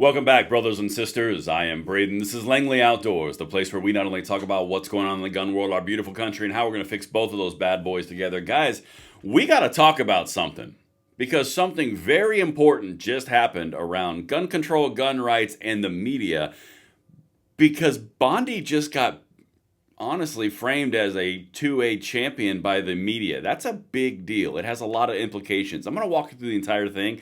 Welcome back, brothers and sisters. I am Braden. This is Langley Outdoors, the place where we not only talk about what's going on in the gun world, our beautiful country, and how we're going to fix both of those bad boys together. Guys, we got to talk about something because something very important just happened around gun control, gun rights, and the media because Bondi just got honestly framed as a 2A champion by the media. That's a big deal. It has a lot of implications. I'm going to walk you through the entire thing.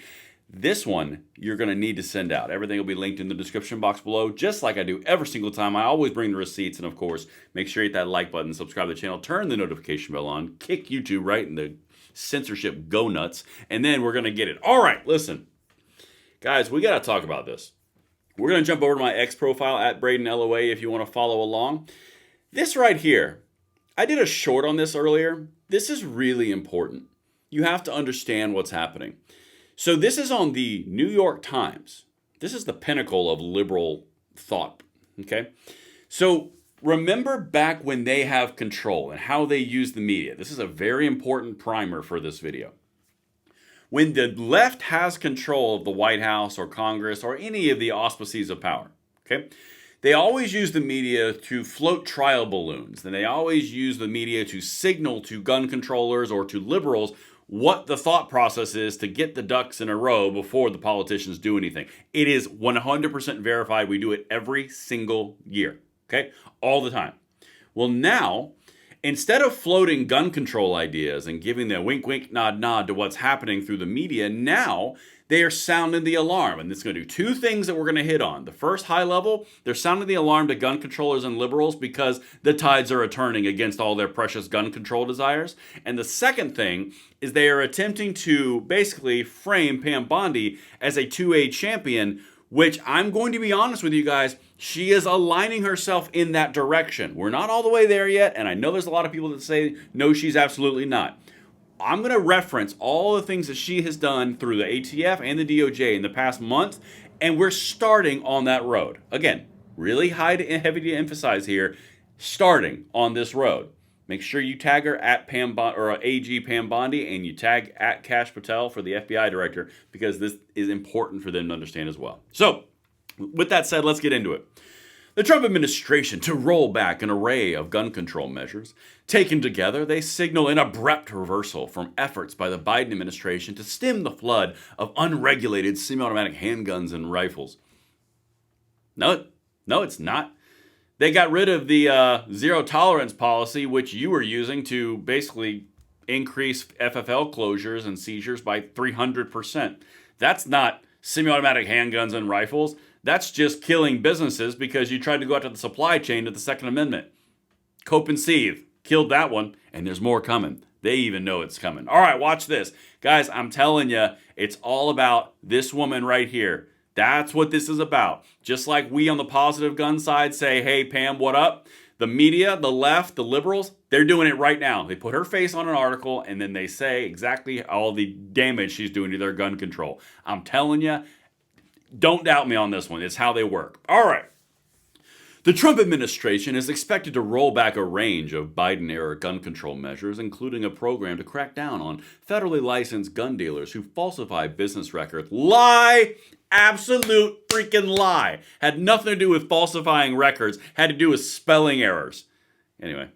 This one, you're going to need to send out. Everything will be linked in the description box below, just like I do every single time. I always bring the receipts, and of course, make sure you hit that like button, subscribe to the channel, turn the notification bell on, kick YouTube right in the censorship go nuts, and then we're going to get it. All right, listen. Guys, we got to talk about this. We're going to jump over to my X profile, at BradenLOA, if you want to follow along. This right here, I did a short on this earlier. This is really important. You have to understand what's happening. So this is on the New York Times. This is the pinnacle of liberal thought, okay? So remember back when they have control and how they use the media. This is a very important primer for this video. When the left has control of the White House or Congress or any of the auspices of power, okay? They always use the media to float trial balloons, and they always use the media to signal to gun controllers or to liberals what the thought process is to get the ducks in a row before the politicians do anything. It is 100% verified. We do it every single year, okay? All the time. Well, now, instead of floating gun control ideas and giving the wink, wink, nod, nod to what's happening through the media, now they are sounding the alarm. And it's going to do two things that we're going to hit on. The first, high level, they're sounding the alarm to gun controllers and liberals because the tides are turning against all their precious gun control desires. And the second thing is they are attempting to basically frame Pam Bondi as a 2A champion, which I'm going to be honest with you guys, she is aligning herself in that direction. We're not all the way there yet, and I know there's a lot of people that say, no, she's absolutely not. I'm going to reference all the things that she has done through the ATF and the DOJ in the past month, and we're starting on that road. Again, really heavy to emphasize here, starting on this road. Make sure you tag her at AG Pam Bondi, and you tag at Kash Patel for the FBI director, because this is important for them to understand as well. So, with that said, let's get into it. The Trump administration to roll back an array of gun control measures. Taken together, they signal an abrupt reversal from efforts by the Biden administration to stem the flood of unregulated semi-automatic handguns and rifles. No, it's not. They got rid of the zero tolerance policy, which you were using to basically increase FFL closures and seizures by 300%. That's not semi-automatic handguns and rifles. That's just killing businesses because you tried to go after the supply chain to the Second Amendment. Cope and Seethe killed that one, and there's more coming. They even know it's coming. All right, watch this. Guys, I'm telling you, it's all about this woman right here. That's what this is about. Just like we on the positive gun side say, hey, Pam, what up? The media, the left, the liberals, they're doing it right now. They put her face on an article, and then they say exactly all the damage she's doing to their gun control. I'm telling you, don't doubt me on this one. It's how they work. All right. The Trump administration is expected to roll back a range of Biden-era gun control measures, including a program to crack down on federally licensed gun dealers who falsify business records. Lie! Absolute freaking lie. Had nothing to do with falsifying records. Had to do with spelling errors. Anyway.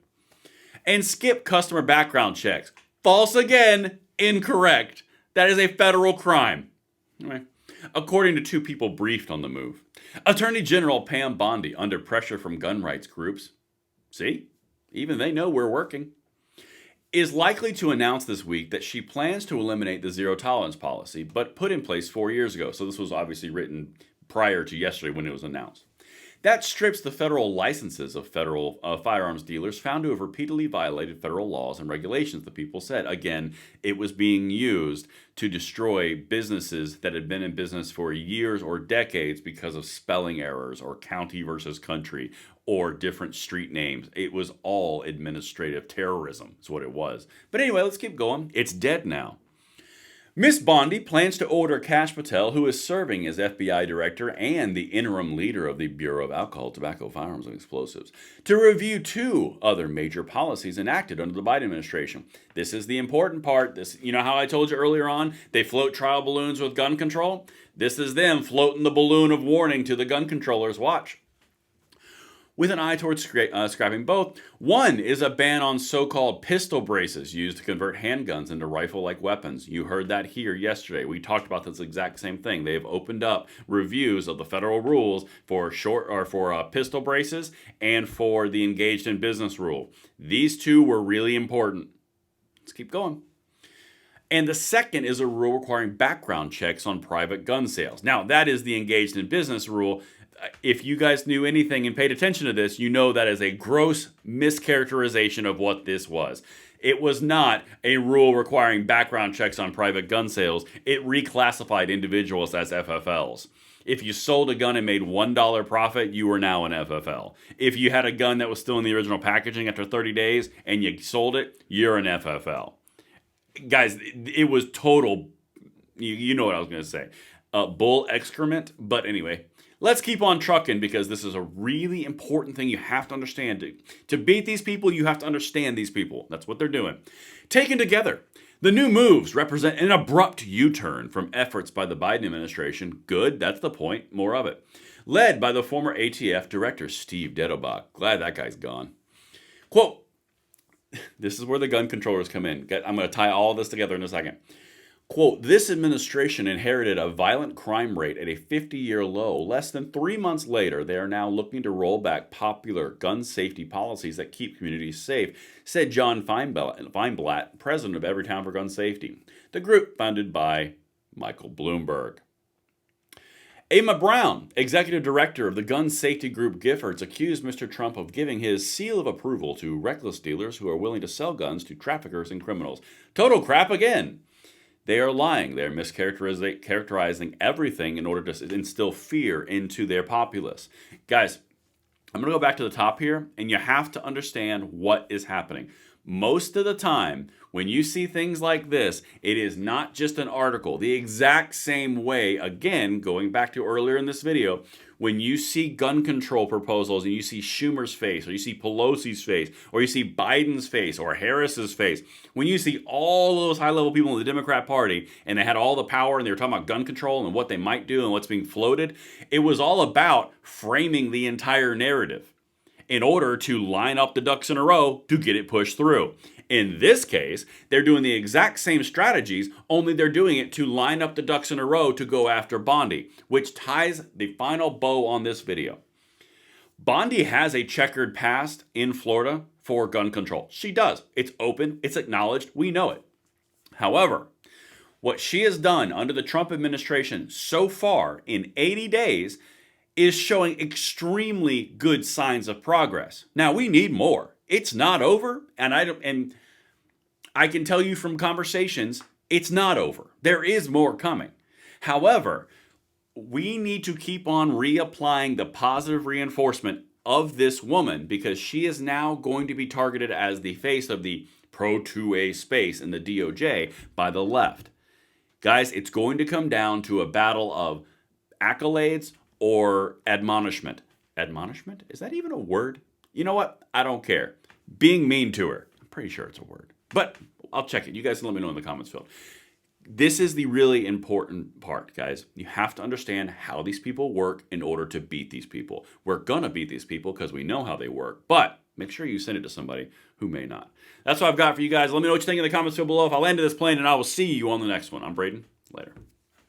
And skip customer background checks. False again. Incorrect. That is a federal crime. Anyway. According to two people briefed on the move. Attorney General Pam Bondi, under pressure from gun rights groups, see, even they know we're working, is likely to announce this week that she plans to eliminate the zero tolerance policy, but put in place 4 years ago. So this was obviously written prior to yesterday when it was announced. That strips the federal licenses of federal firearms dealers found to have repeatedly violated federal laws and regulations, the people said. Again, it was being used to destroy businesses that had been in business for years or decades because of spelling errors or county versus country or different street names. It was all administrative terrorism is what it was. But anyway, let's keep going. It's dead now. Miss Bondi plans to order Kash Patel, who is serving as FBI director and the interim leader of the Bureau of Alcohol, Tobacco, Firearms, and Explosives, to review two other major policies enacted under the Biden administration. This is the important part. You know how I told you earlier on, they float trial balloons with gun control? This is them floating the balloon of warning to the gun controllers. Watch. With an eye towards scrapping both. One is a ban on so-called pistol braces used to convert handguns into rifle-like weapons. You heard that here yesterday. We talked about this exact same thing. They have opened up reviews of the federal rules for pistol braces and for the engaged in business rule. These two were really important. Let's keep going. And the second is a rule requiring background checks on private gun sales. Now, that is the engaged in business rule. If you guys knew anything and paid attention to this, you know that is a gross mischaracterization of what this was. It was not a rule requiring background checks on private gun sales. It reclassified individuals as FFLs. If you sold a gun and made $1 profit, you were now an FFL. If you had a gun that was still in the original packaging after 30 days and you sold it, you're an FFL. Guys, it was total, you know what I was going to say, bull excrement. But anyway, let's keep on trucking because this is a really important thing you have to understand. To beat these people, you have to understand these people. That's what they're doing. Taken together, the new moves represent an abrupt U-turn from efforts by the Biden administration. Good, that's the point, more of it. Led by the former ATF director, Steve Dettelbach. Glad that guy's gone. Quote, this is where the gun controllers come in. I'm going to tie all this together in a second. Quote, this administration inherited a violent crime rate at a 50-year low. Less than 3 months later, they are now looking to roll back popular gun safety policies that keep communities safe, said John Feinblatt, president of Everytown for Gun Safety, the group founded by Michael Bloomberg. Emma Brown, executive director of the gun safety group Giffords, accused Mr. Trump of giving his seal of approval to reckless dealers who are willing to sell guns to traffickers and criminals. Total crap again. They are lying. They are mischaracterizing everything in order to instill fear into their populace. Guys, I'm going to go back to the top here, and you have to understand what is happening. Most of the time, when you see things like this, it is not just an article. The exact same way, again, going back to earlier in this video, when you see gun control proposals and you see Schumer's face, or you see Pelosi's face, or you see Biden's face, or Harris's face, when you see all those high-level people in the Democrat Party, and they had all the power, and they were talking about gun control and what they might do and what's being floated, it was all about framing the entire narrative in order to line up the ducks in a row to get it pushed through. In this case, they're doing the exact same strategies, only they're doing it to line up the ducks in a row to go after Bondi, which ties the final bow on this video. Bondi has a checkered past in Florida for gun control. She does. It's open. It's acknowledged. We know it. However, what she has done under the Trump administration so far in 80 days is showing extremely good signs of progress. Now, we need more. It's not over, and I can tell you from conversations, it's not over. There is more coming. However, we need to keep on reapplying the positive reinforcement of this woman because she is now going to be targeted as the face of the pro-2A space in the DOJ by the left. Guys, it's going to come down to a battle of accolades or admonishment. Admonishment? Is that even a word? You know what? I don't care. Being mean to her. I'm pretty sure it's a word. But I'll check it. You guys can let me know in the comments field. This is the really important part, guys. You have to understand how these people work in order to beat these people. We're going to beat these people because we know how they work. But make sure you send it to somebody who may not. That's what I've got for you guys. Let me know what you think in the comments field below. If I land this plane, and I will see you on the next one. I'm Braden. Later.